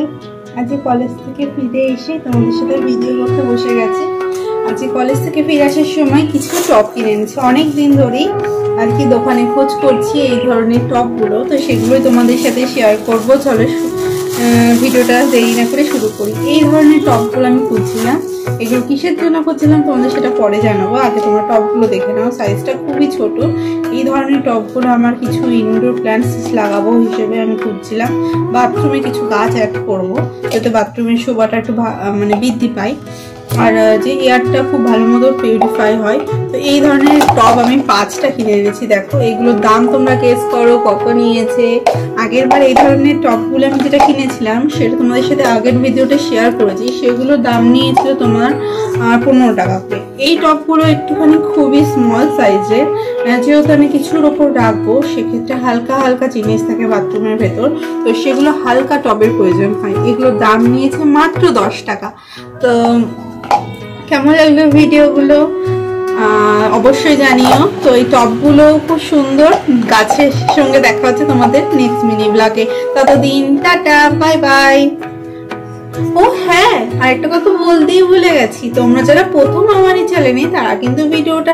High, আজকে college থেকে ফিরে এসে তোমাদের সাথে ভিডিও করতে বসে গেছি। আজকে কলেজ থেকে ফিরে আসার সময় কিছু টপ কিনে এনেছি। অনেক দিন ধরেই আর কি দোকানে খোঁজ করছি এই ধরনের টপগুলো, তো সেগুলোই তোমাদের সাথে শেয়ার করবো। চলো ভিডিওটা দেরি না করে শুরু করি। এই ধরনের টপগুলো আমি খুঁজছিলাম। এগুলো কিসের জন্য খুঁজছিলাম তোমাদের সেটা পরে জানাবো, আগে তোমরা টপগুলো দেখে নাও। সাইজটা খুবই ছোট। এই ধরনের টপগুলো আমার কিছু ইনডোর প্ল্যান্টস লাগাবো হিসেবে আমি খুঁজছিলাম। বাথরুমে কিছু গাছ অ্যাড করবো যাতে বাথরুমের শোভাটা একটু মানে বৃদ্ধি পায়, আর যে এয়ারটা খুব ভালো মতো পিউরিফাই হয়। তো এই ধরনের টব আমি 5টা কিনে এনেছি। দেখো এগুলোর দাম তোমরা গেস করো কত নিয়েছে। আগের বার এই ধরনের টবগুলো আমি যেটা কিনেছিলাম সেটা তোমাদের সাথে আগের ভিডিওতে শেয়ার করেছি, সেগুলোর দাম নিয়েছিল তোমার 15 টাকা করে। এই টবগুলো একটুখানি খুবই স্মল সাইজের, যেহেতু আমি কিছুর ওপর রাখবো সেক্ষেত্রে হালকা হালকা জিনিস থাকে বাথরুমের ভেতর, তো সেগুলো হালকা টবের প্রয়োজন হয়। এগুলোর দাম নিয়েছে মাত্র 10 টাকা। তো কেমন লাগলো ভিডিওগুলো অবশ্যই জানিও। তো এই টপগুলো খুব সুন্দর। গাছের সঙ্গে দেখা হচ্ছে তোমাদের নেক্সট মিনি ব্লগে। ততদিন টাটা, বাই বাই। ও হ্যাঁ, আরেকটা কথা বলতেই ভুলে গেছি, তোমরা যারা প্রথম আমার এই চ্যানেলে তারা কিন্তু ভিডিওটা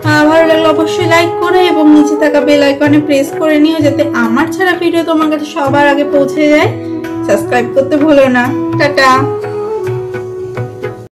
ভালো লাগলে অবশ্যই লাইক করে এবং নিচে থাকা বেল আইকনে প্রেস করে নিও যাতে আমার ছাড়া ভিডিও তোমার কাছে সবার আগে পৌঁছে যায়। সাবস্ক্রাইব করতে ভুলো না। টাটা।